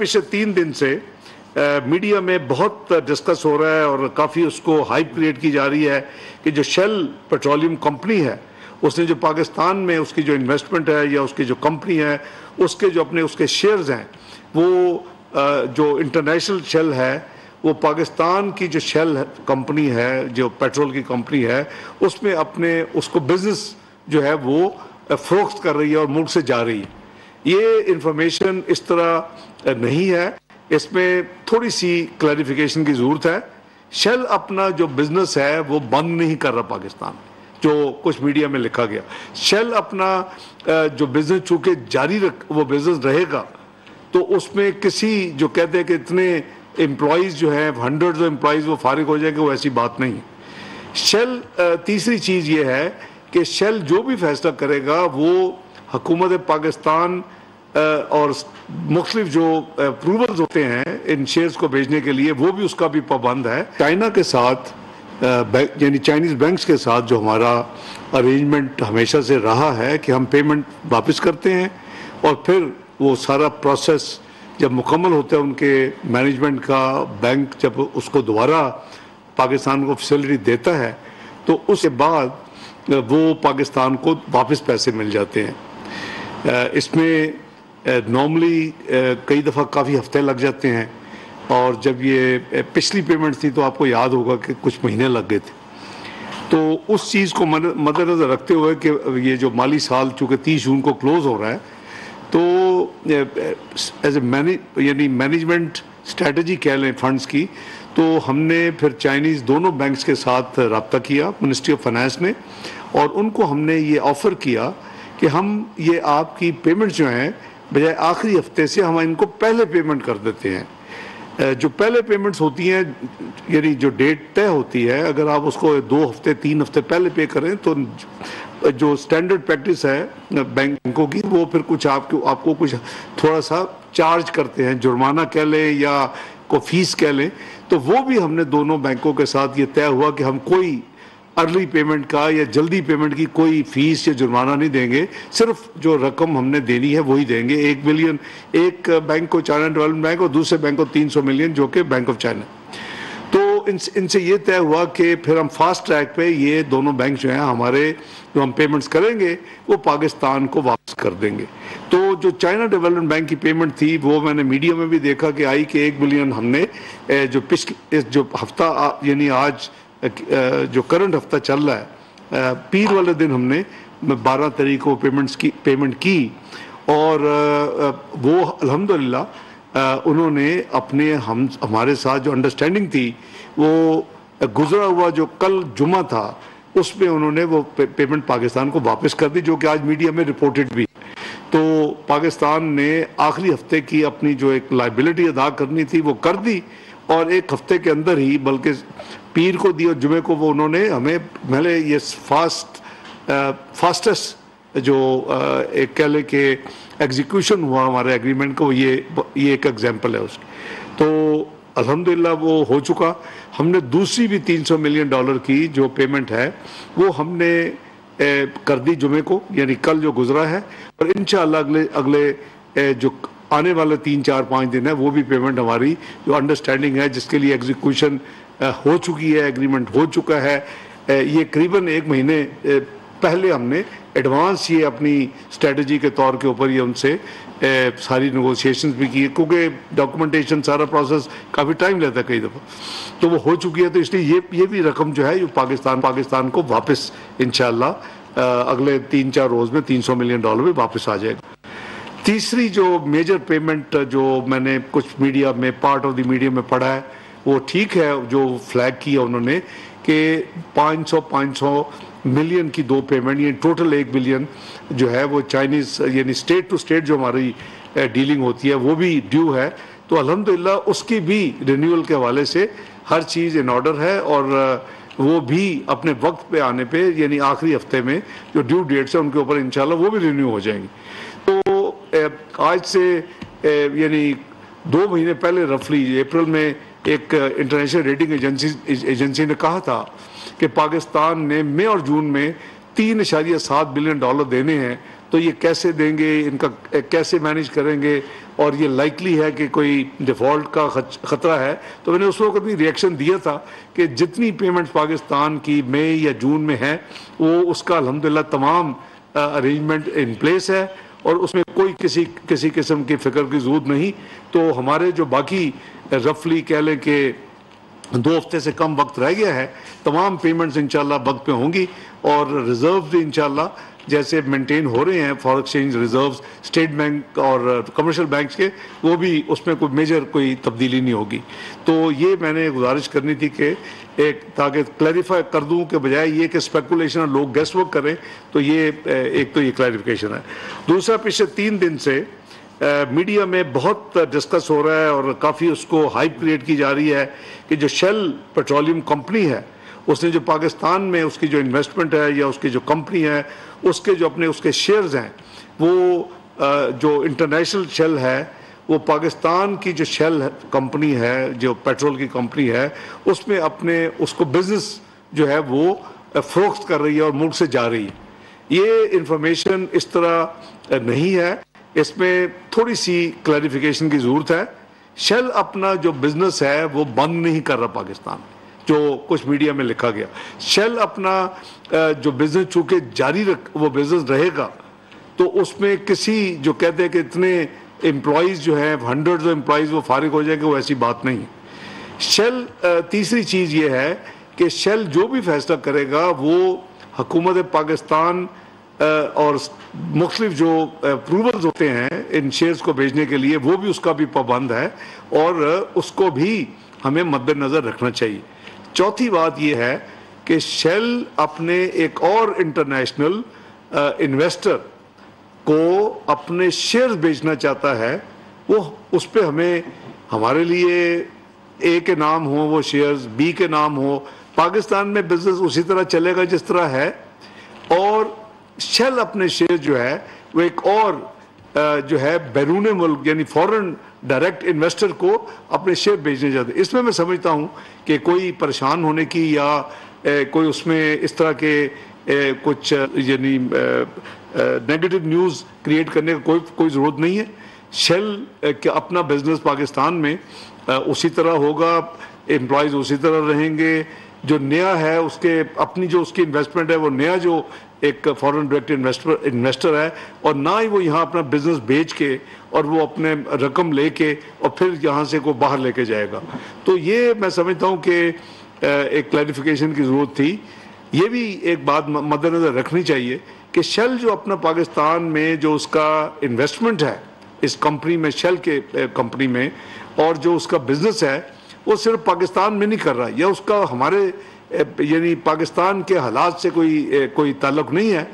पिछले 3 दिन से मीडिया में बहुत डिस्कस हो रहा है और काफ़ी उसको हाइप क्रिएट की जा रही है कि जो शेल पेट्रोलियम कंपनी है उसने जो पाकिस्तान में उसकी जो इन्वेस्टमेंट है या उसकी जो कंपनी है उसके जो अपने उसके शेयर्स हैं वो जो इंटरनेशनल शेल है वो पाकिस्तान की जो शेल कंपनी है जो पेट्रोल की कंपनी है उसमें अपने उसको बिजनेस जो है वो फरोख्त कर रही है और मुल्क से जा रही है। ये इंफॉर्मेशन इस तरह नहीं है, इसमें थोड़ी सी क्लैरिफिकेशन की ज़रूरत है। शेल अपना जो बिजनेस है वो बंद नहीं कर रहा पाकिस्तान, जो कुछ मीडिया में लिखा गया। शेल अपना जो बिजनेस चूँकि जारी वो बिजनेस रहेगा तो उसमें किसी जो कहते हैं कि इतने एम्प्लॉयज़ जो हैं 100 एम्प्लॉयज़ वो फारिग हो जाएंगे, वो ऐसी बात नहीं है। शेल तीसरी चीज़ ये है कि शेल जो भी फैसला करेगा वो हुकूमत पाकिस्तान और मुख्तलिफ जो अप्रूवल्स होते हैं इन शेयर्स को भेजने के लिए वो भी उसका भी पाबंद है। चाइना के साथ यानी चाइनीज़ बैंक्स के साथ जो हमारा अरेंजमेंट हमेशा से रहा है कि हम पेमेंट वापस करते हैं और फिर वो सारा प्रोसेस जब मुकम्मल होता है उनके मैनेजमेंट का, बैंक जब उसको दोबारा पाकिस्तान को फैसिलिटी देता है तो उसके बाद वो पाकिस्तान को वापस पैसे मिल जाते हैं। इसमें नॉर्मली कई दफ़ा काफ़ी हफ्ते लग जाते हैं और जब ये पिछली पेमेंट थी तो आपको याद होगा कि कुछ महीने लग गए थे। तो उस चीज़ को मद्देनज़र रखते हुए कि ये जो माली साल चूँकि 30 जून को क्लोज़ हो रहा है तो एज ए यानी मैनेजमेंट स्ट्रेटजी कह लें फंड्स की, तो हमने फिर चाइनीज़ दोनों बैंक्स के साथ रब्ता किया मिनिस्ट्री ऑफ फाइनेंस ने और उनको हमने ये ऑफ़र किया कि हम ये आपकी पेमेंट जो हैं बजाय आखिरी हफ्ते से हम इनको पहले पेमेंट कर देते हैं। जो पहले पेमेंट्स होती हैं यानी जो डेट तय होती है अगर आप उसको 2 हफ्ते 3 हफ्ते पहले पे करें तो जो स्टैंडर्ड प्रैक्टिस है बैंकों की वो फिर कुछ आपको कुछ थोड़ा सा चार्ज करते हैं, जुर्माना कह लें या को फीस कह लें। तो वो भी हमने दोनों बैंकों के साथ ये तय हुआ कि हम कोई अर्ली पेमेंट का या जल्दी पेमेंट की कोई फीस या जुर्माना नहीं देंगे, सिर्फ जो रकम हमने देनी है वही देंगे। 1 बिलियन एक बैंक को चाइना डेवलपमेंट बैंक और दूसरे बैंक को 300 मिलियन जो कि बैंक ऑफ चाइना। तो इनसे ये तय हुआ कि फिर हम फास्ट ट्रैक पे ये दोनों बैंक जो हैं हमारे जो हम पेमेंट्स करेंगे वो पाकिस्तान को वापस कर देंगे। तो जो चाइना डेवलपमेंट बैंक की पेमेंट थी वो मैंने मीडिया में भी देखा कि आई कि 1 बिलियन हमने जो पिछले जो हफ्ता यानी आज जो करंट हफ्ता चल रहा है पीर वाले दिन हमने 12 तारीख को पेमेंट की और वो अल्हम्दुलिल्लाह उन्होंने अपने हमारे साथ जो अंडरस्टैंडिंग थी वो गुजरा हुआ जो कल जुमा था उसमें उन्होंने वो पेमेंट पाकिस्तान को वापस कर दी, जो कि आज मीडिया में रिपोर्टेड भी। तो पाकिस्तान ने आखिरी हफ्ते की अपनी जो एक लायबिलिटी अदा करनी थी वो कर दी और एक हफ्ते के अंदर ही बल्कि पीर को दी और जुमे को वो उन्होंने हमें पहले ये फास्टेस्ट जो एक कह ले कि एग्जीक्यूशन हुआ हमारे एग्रीमेंट को ये एक एग्जांपल है उसकी। तो अल्हम्दुलिल्लाह वो हो चुका। हमने दूसरी भी $300 मिलियन की जो पेमेंट है वो हमने कर दी जुमे को, यानी कल जो गुजरा है, और इंशाअल्लाह अगले जो आने वाले 3-4-5 दिन है वो भी पेमेंट हमारी जो अंडरस्टैंडिंग है जिसके लिए एग्जीक्यूशन हो चुकी है, एग्रीमेंट हो चुका है। ये करीबन 1 महीने पहले हमने एडवांस ये अपनी स्ट्रेटजी के तौर के ऊपर ये उनसे सारी नेगोशिएशंस भी की, क्योंकि डॉक्यूमेंटेशन सारा प्रोसेस काफ़ी टाइम लेता है कई दफ़ा, तो वो हो चुकी है। तो इसलिए ये भी रकम जो है ये पाकिस्तान को वापस इंशाअल्लाह अगले 3-4 रोज़ में $300 मिलियन में वापस आ जाएगा। तीसरी जो मेजर पेमेंट जो मैंने कुछ मीडिया में पार्ट ऑफ द मीडिया में पढ़ा है वो ठीक है, जो फ्लैग किया उन्होंने कि 500 मिलियन की 2 पेमेंट यानी टोटल 1 बिलियन जो है वो चाइनीज़ यानी स्टेट टू स्टेट जो हमारी डीलिंग होती है वो भी ड्यू है। तो अल्हम्दुलिल्लाह उसकी भी रिन्यूअल के हवाले से हर चीज़ इन ऑर्डर है और वो भी अपने वक्त पे आने पे यानी आखिरी हफ्ते में जो ड्यू डेट्स है उनके ऊपर इंशाल्लाह वो भी रिन्यू हो जाएंगी। तो आज से यानी 2 महीने पहले रफली अप्रैल में एक इंटरनेशनल रेटिंग एजेंसी ने कहा था कि पाकिस्तान ने मई और जून में $3.7 बिलियन देने हैं تو یہ کیسے دیں گے، ان کا کیسے مینیج کریں گے، اور یہ لائکلی ہے کہ کوئی ڈیفالٹ کا خطرہ ہے. تو میں نے اس وقت بھی ریئیکشن دیا تھا کہ جتنی پیمنٹس پاکستان کی مئی یا جون میں ہیں وہ اس کا الحمدللہ تمام ارینجمنٹ ان پلیس ہے، اور اس میں کوئی کسی قسم کی فکر کی ضرورت نہیں. تو ہمارے جو باقی رفلی کہہ لیں کہ 2 ہفتے سے کم وقت رہ گیا ہے، تمام پیمنٹس انشاءاللہ وقت پہ ہوں گی، اور ریزرو بھی انشاءاللہ جیسے مینٹین ہو رہے ہیں for exchange reserves state bank اور کمرشل بینکس کے، وہ بھی اس میں کوئی میجر کوئی تبدیلی نہیں ہوگی. تو یہ میں نے گزارش کرنی تھی کہ تاکہ کلیریفائی کر دوں کہ بجائے یہ کہ اسپیکولیشن اور لوگ گیس ورک کریں. تو یہ ایک تو یہ کلیریفیکیشن ہے. دوسرا، پچھلے 3 دن سے میڈیا میں بہت ڈسکس ہو رہا ہے اور کافی اس کو ہائپ کریٹ کی جا رہی ہے کہ جو شیل پیٹرولیم کمپنی ہے اس نے جو پاکستان میں اس کی جو انویسٹمنٹ ہے یا اس کی جو کمپنی ہے اس کے جو اپنے اس کے شیئرز ہیں، وہ جو انٹرنیشنل شیل ہے وہ پاکستان کی جو شیل کمپنی ہے جو پیٹرول کی کمپنی ہے اس میں اپنے اس کو بزنس جو ہے وہ فروخت کر رہی ہے اور ملک سے جا رہی ہے. یہ انفارمیشن اس طرح نہیں ہے، اس میں تھوڑی سی کلیریفیکیشن کی ضرورت ہے. شیل اپنا جو بزنس ہے وہ بند نہیں کر رہا پاکستان، جو کچھ میڈیا میں لکھا گیا. شیل اپنا جو بزنس چونکہ جاری وہ بزنس رہے گا، تو اس میں کسی جو کہتے ہیں کہ اتنے امپلائیز جو ہیں 100 امپلائیز وہ فارغ ہو جائے گا، وہ ایسی بات نہیں. شیل تیسری چیز یہ ہے کہ شیل جو بھی فیصلہ کرے گا وہ حکومت پاکستان اور مختلف جو اپروولز ہوتے ہیں ان شیئرز کو بھیجنے کے لیے، وہ بھی اس کا بھی پابند ہے، اور اس کو بھی ہمیں مد نظر رکھنا چاہیے. چوتھی بات یہ ہے کہ شیل اپنے ایک اور انٹرنیشنل انویسٹر کو اپنے شیئرز بیچنا چاہتا ہے. وہ اس پہ ہمارے لیے اے کے نام ہو وہ شیئرز، بی کے نام ہو. پاکستان میں بزنس اسی طرح چلے گا جس طرح ہے، اور شیل اپنے شیئر جو ہے وہ ایک اور جو ہے بیرون ملک یعنی فورن ڈائریکٹ انویسٹر کو اپنے شیئر بیچنے جاتے ہیں. اس میں سمجھتا ہوں کہ کوئی پریشان ہونے کی یا کوئی اس میں اس طرح کے کچھ یعنی نیگیٹو نیوز کریٹ کرنے کا کوئی ضرورت نہیں ہے. شیل کہ اپنا بزنس پاکستان میں اسی طرح ہوگا، امپلائیز اسی طرح رہیں گے. جو نیا ہے اس کے اپنی جو اس کی انویسٹمنٹ ہے وہ نیا جو ایک فورن ڈائریکٹ انویسٹر ہے، اور نہ ہی وہ یہاں اپنا بزنس بیچ کے اور وہ اپنے رقم لے کے اور پھر یہاں سے کو باہر لے کے جائے گا. تو یہ میں سمجھتا ہوں کہ ایک کلیریفیکیشن کی ضرورت تھی. یہ بھی ایک بات مد نظر رکھنی چاہیے کہ شیل جو اپنا پاکستان میں جو اس کا انویسٹمنٹ ہے اس کمپنی میں، شیل کے کمپنی میں، اور جو اس کا بزنس ہے وہ صرف پاکستان میں نہیں کر رہا، یا اس کا ہمارے یعنی پاکستان کے حالات سے کوئی تعلق نہیں ہے.